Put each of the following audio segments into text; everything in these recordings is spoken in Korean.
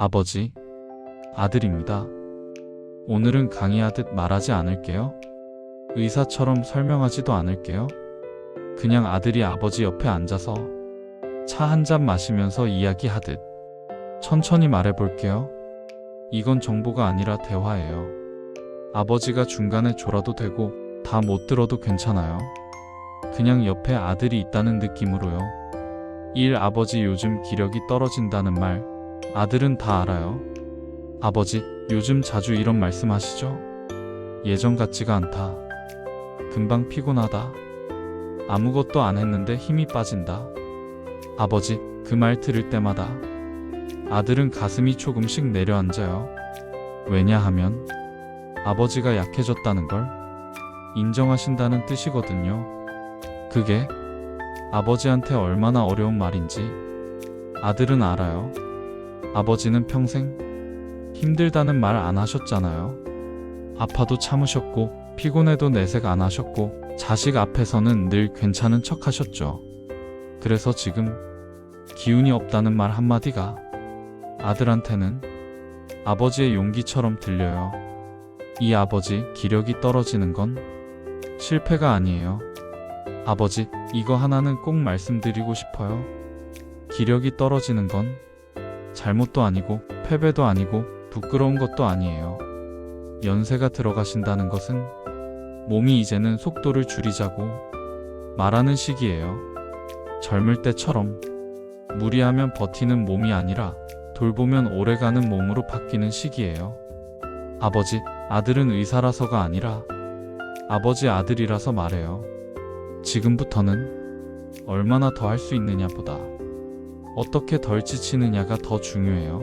아버지, 아들입니다. 오늘은 강의하듯 말하지 않을게요. 의사처럼 설명하지도 않을게요. 그냥 아들이 아버지 옆에 앉아서 차 한 잔 마시면서 이야기하듯 천천히 말해볼게요. 이건 정보가 아니라 대화예요. 아버지가 중간에 졸아도 되고 다 못 들어도 괜찮아요. 그냥 옆에 아들이 있다는 느낌으로요. 아버지 요즘 기력이 떨어진다는 말 아들은 다 알아요. 아버지, 요즘 자주 이런 말씀 하시죠? 예전 같지가 않다. 금방 피곤하다. 아무것도 안 했는데 힘이 빠진다. 아버지, 그 말 들을 때마다 아들은 가슴이 조금씩 내려앉아요. 왜냐하면 아버지가 약해졌다는 걸 인정하신다는 뜻이거든요. 그게 아버지한테 얼마나 어려운 말인지 아들은 알아요. 아버지는 평생 힘들다는 말 안 하셨잖아요. 아파도 참으셨고 피곤해도 내색 안 하셨고 자식 앞에서는 늘 괜찮은 척 하셨죠. 그래서 지금 기운이 없다는 말 한마디가 아들한테는 아버지의 용기처럼 들려요. 이 아버지 기력이 떨어지는 건 실패가 아니에요. 아버지, 이거 하나는 꼭 말씀드리고 싶어요. 기력이 떨어지는 건 잘못도 아니고 패배도 아니고 부끄러운 것도 아니에요. 연세가 들어가신다는 것은 몸이 이제는 속도를 줄이자고 말하는 시기예요. 젊을 때처럼 무리하면 버티는 몸이 아니라 돌보면 오래가는 몸으로 바뀌는 시기예요. 아버지, 아들은 의사라서가 아니라 아버지 아들이라서 말해요. 지금부터는 얼마나 더 할 수 있느냐보다 어떻게 덜 지치느냐가 더 중요해요.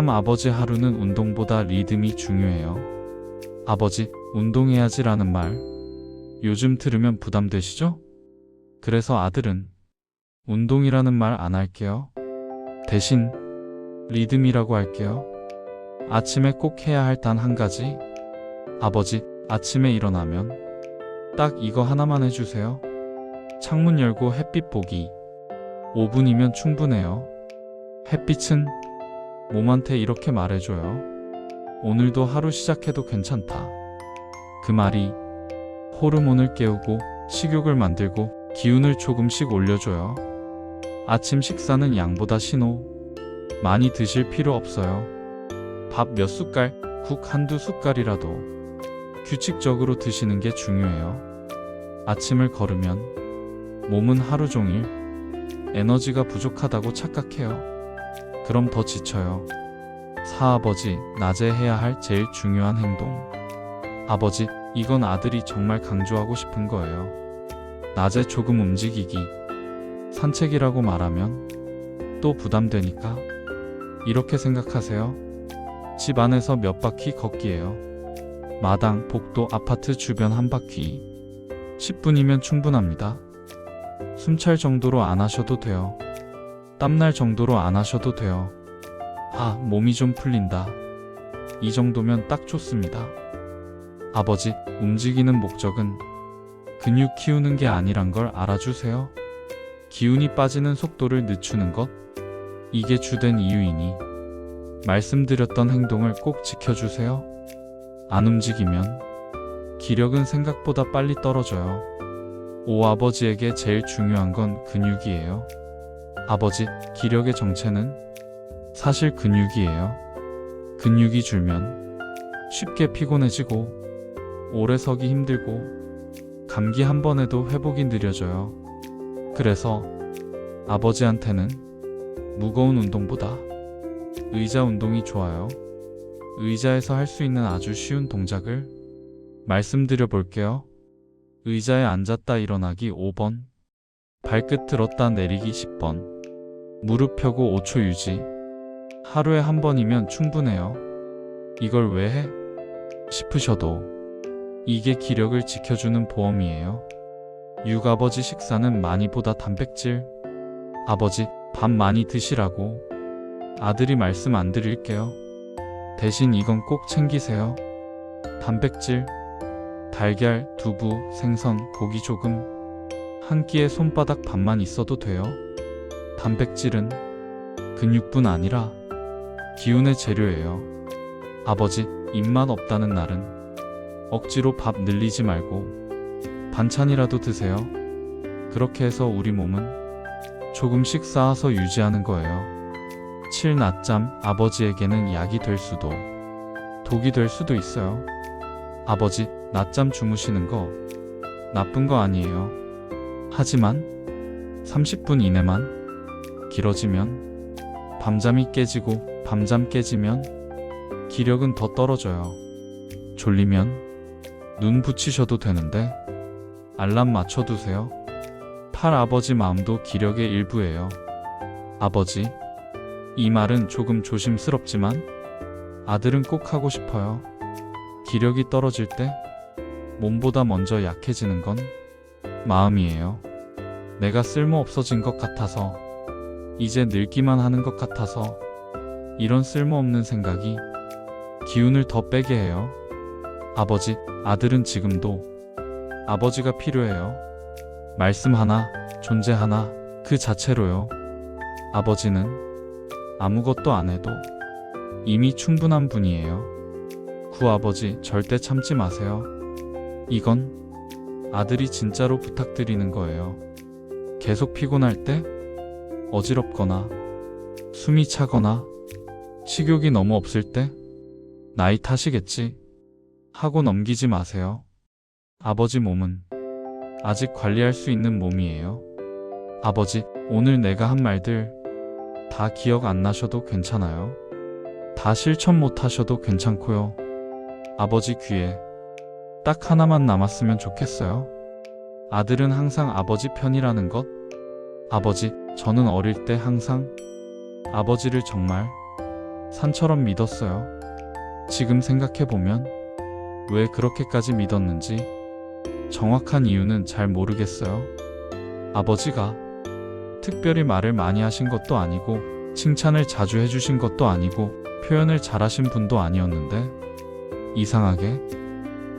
아버지, 하루는 운동보다 리듬이 중요해요. 아버지, 운동해야지라는 말 요즘 들으면 부담되시죠? 그래서 아들은 운동이라는 말 안 할게요. 대신 리듬이라고 할게요. 아침에 꼭 해야 할 단 한 가지. 아버지, 아침에 일어나면 딱 이거 하나만 해주세요. 창문 열고 햇빛 보기. 5분이면 충분해요. 햇빛은 몸한테 이렇게 말해줘요. 오늘도 하루 시작해도 괜찮다. 그 말이 호르몬을 깨우고 식욕을 만들고 기운을 조금씩 올려줘요. 아침 식사는 양보다 신호. 많이 드실 필요 없어요. 밥 몇 숟갈, 국 한두 숟갈이라도 규칙적으로 드시는 게 중요해요. 아침을 거르면 몸은 하루 종일 에너지가 부족하다고 착각해요. 그럼 더 지쳐요. 아버지, 낮에 해야 할 제일 중요한 행동. 아버지, 이건 아들이 정말 강조하고 싶은 거예요. 낮에 조금 움직이기. 산책이라고 말하면 또 부담되니까 이렇게 생각하세요. 집 안에서 몇 바퀴 걷기예요. 마당, 복도, 아파트 주변 한 바퀴. 10분이면 충분합니다. 숨찰 정도로 안 하셔도 돼요. 땀날 정도로 안 하셔도 돼요. 몸이 좀 풀린다. 이 정도면 딱 좋습니다. 아버지, 움직이는 목적은 근육 키우는 게 아니란 걸 알아주세요. 기운이 빠지는 속도를 늦추는 것, 이게 주된 이유이니 말씀드렸던 행동을 꼭 지켜주세요. 안 움직이면 기력은 생각보다 빨리 떨어져요. 아버지에게 제일 중요한 건 근육이에요. 아버지, 기력의 정체는 사실 근육이에요. 근육이 줄면 쉽게 피곤해지고 오래 서기 힘들고 감기 한 번에도 회복이 느려져요. 그래서 아버지한테는 무거운 운동보다 의자 운동이 좋아요. 의자에서 할 수 있는 아주 쉬운 동작을 말씀드려 볼게요. 의자에 앉았다 일어나기 5번, 발끝 들었다 내리기 10번, 무릎 펴고 5초 유지. 하루에 한 번이면 충분해요. 이걸 왜 해? 싶으셔도 이게 기력을 지켜주는 보험이에요. 아버지, 식사는 많이보다 단백질. 아버지, 밥 많이 드시라고 아들이 말씀 안 드릴게요. 대신 이건 꼭 챙기세요. 단백질, 달걀, 두부, 생선, 고기 조금. 한 끼에 손바닥 반만 있어도 돼요. 단백질은 근육뿐 아니라 기운의 재료예요. 아버지, 입맛 없다는 날은 억지로 밥 늘리지 말고 반찬이라도 드세요. 그렇게 해서 우리 몸은 조금씩 쌓아서 유지하는 거예요. 7. 낮잠, 아버지에게는 약이 될 수도 독이 될 수도 있어요. 아버지, 낮잠 주무시는 거 나쁜 거 아니에요. 하지만 30분 이내만 길어지면 밤잠이 깨지고 밤잠 깨지면 기력은 더 떨어져요. 졸리면 눈 붙이셔도 되는데 알람 맞춰두세요. 8. 아버지 마음도 기력의 일부예요. 아버지, 이 말은 조금 조심스럽지만 아들은 꼭 하고 싶어요. 기력이 떨어질 때 몸보다 먼저 약해지는 건 마음이에요. 내가 쓸모 없어진 것 같아서, 이제 늙기만 하는 것 같아서 이런 쓸모없는 생각이 기운을 더 빼게 해요. 아버지, 아들은 지금도 아버지가 필요해요. 말씀 하나, 존재 하나, 그 자체로요. 아버지는 아무것도 안 해도 이미 충분한 분이에요. 9. 아버지, 절대 참지 마세요. 이건 아들이 진짜로 부탁드리는 거예요. 계속 피곤할 때, 어지럽거나, 숨이 차거나, 식욕이 너무 없을 때, 나이 탓이겠지 하고 넘기지 마세요. 아버지 몸은 아직 관리할 수 있는 몸이에요. 아버지, 오늘 내가 한 말들 다 기억 안 나셔도 괜찮아요. 다 실천 못 하셔도 괜찮고요. 아버지 귀에 딱 하나만 남았으면 좋겠어요. 아들은 항상 아버지 편이라는 것. 아버지, 저는 어릴 때 항상 아버지를 정말 산처럼 믿었어요. 지금 생각해보면 왜 그렇게까지 믿었는지 정확한 이유는 잘 모르겠어요. 아버지가 특별히 말을 많이 하신 것도 아니고 칭찬을 자주 해주신 것도 아니고 표현을 잘하신 분도 아니었는데 이상하게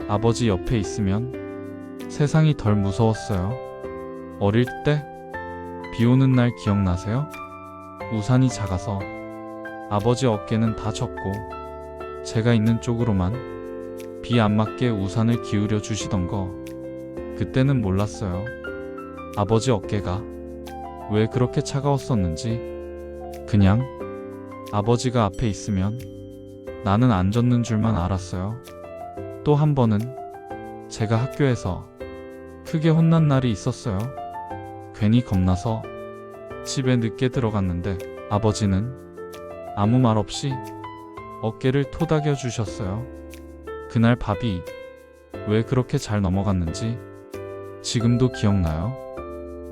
아버지 옆에 있으면 세상이 덜 무서웠어요. 어릴 때 비 오는 날 기억나세요? 우산이 작아서 아버지 어깨는 다 젖고 제가 있는 쪽으로만 비 안 맞게 우산을 기울여 주시던 거 그때는 몰랐어요. 아버지 어깨가 왜 그렇게 차가웠었는지. 그냥 아버지가 앞에 있으면 나는 안 젖는 줄만 알았어요. 또 한 번은 제가 학교에서 크게 혼난 날이 있었어요. 괜히 겁나서 집에 늦게 들어갔는데 아버지는 아무 말 없이 어깨를 토닥여 주셨어요. 그날 밥이 왜 그렇게 잘 넘어갔는지 지금도 기억나요.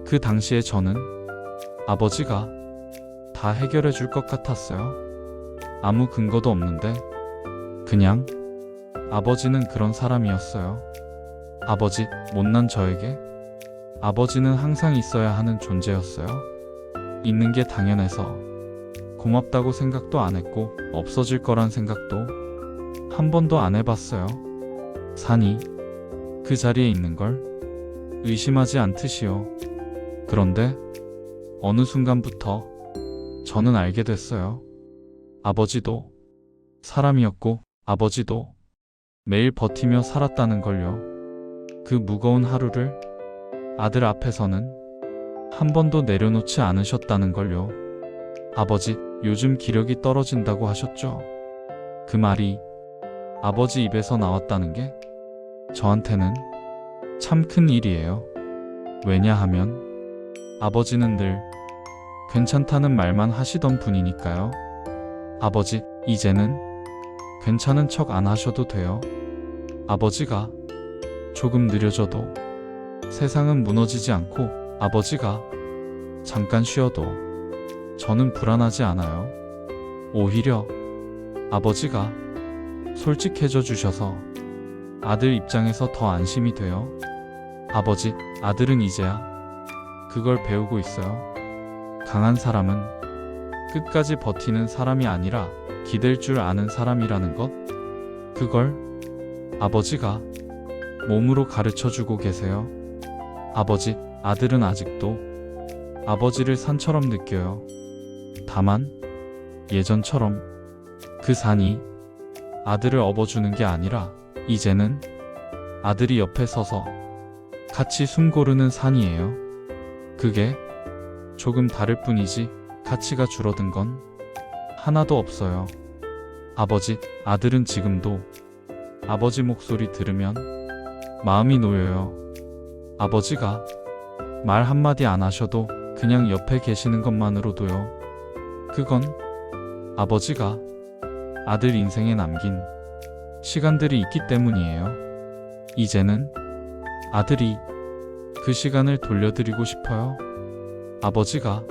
그 당시에 저는 아버지가 다 해결해 줄 것 같았어요. 아무 근거도 없는데 그냥 아버지는 그런 사람이었어요. 아버지, 못난 저에게 아버지는 항상 있어야 하는 존재였어요. 있는 게 당연해서 고맙다고 생각도 안 했고 없어질 거란 생각도 한 번도 안 해봤어요. 산이 그 자리에 있는 걸 의심하지 않듯이요. 그런데 어느 순간부터 저는 알게 됐어요. 아버지도 사람이었고 아버지도 매일 버티며 살았다는 걸요. 그 무거운 하루를 아들 앞에서는 한 번도 내려놓지 않으셨다는 걸요. 아버지, 요즘 기력이 떨어진다고 하셨죠? 그 말이 아버지 입에서 나왔다는 게 저한테는 참 큰 일이에요. 왜냐하면 아버지는 늘 괜찮다는 말만 하시던 분이니까요. 아버지, 이제는 괜찮은 척 안 하셔도 돼요. 아버지가 조금 느려져도 세상은 무너지지 않고 아버지가 잠깐 쉬어도 저는 불안하지 않아요. 오히려 아버지가 솔직해져 주셔서 아들 입장에서 더 안심이 돼요. 아버지, 아들은 이제야 그걸 배우고 있어요. 강한 사람은 끝까지 버티는 사람이 아니라 기댈 줄 아는 사람이라는 것. 그걸 아버지가 몸으로 가르쳐 주고 계세요. 아버지, 아들은 아직도 아버지를 산처럼 느껴요. 다만 예전처럼 그 산이 아들을 업어주는 게 아니라 이제는 아들이 옆에 서서 같이 숨 고르는 산이에요. 그게 조금 다를 뿐이지 가치가 줄어든 건 하나도 없어요. 아버지, 아들은 지금도 아버지 목소리 들으면 마음이 놓여요. 아버지가 말 한마디 안 하셔도 그냥 옆에 계시는 것만으로도요. 그건 아버지가 아들 인생에 남긴 시간들이 있기 때문이에요. 이제는 아들이 그 시간을 돌려드리고 싶어요. 아버지가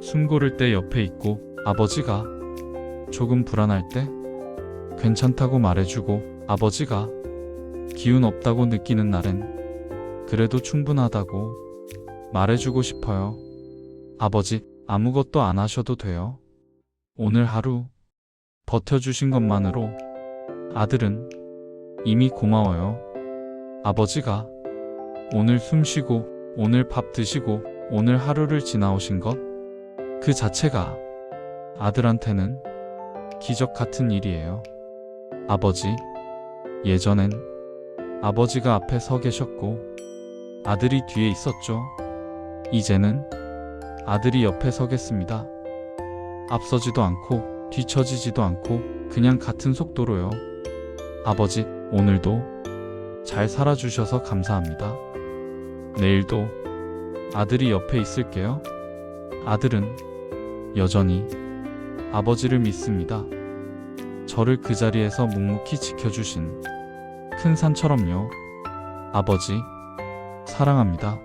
숨 고를 때 옆에 있고, 아버지가 조금 불안할 때 괜찮다고 말해주고, 아버지가 기운 없다고 느끼는 날엔 그래도 충분하다고 말해주고 싶어요. 아버지, 아무것도 안 하셔도 돼요. 오늘 하루 버텨주신 것만으로 아들은 이미 고마워요. 아버지가 오늘 숨 쉬고, 오늘 밥 드시고, 오늘 하루를 지나오신 것, 그 자체가 아들한테는 기적 같은 일이에요. 아버지, 예전엔 아버지가 앞에 서 계셨고 아들이 뒤에 있었죠. 이제는 아들이 옆에 서겠습니다. 앞서지도 않고 뒤처지지도 않고 그냥 같은 속도로요. 아버지, 오늘도 잘 살아주셔서 감사합니다. 내일도 아들이 옆에 있을게요. 아들은 여전히 아버지를 믿습니다. 저를 그 자리에서 묵묵히 지켜주신 큰 산처럼요. 아버지, 사랑합니다.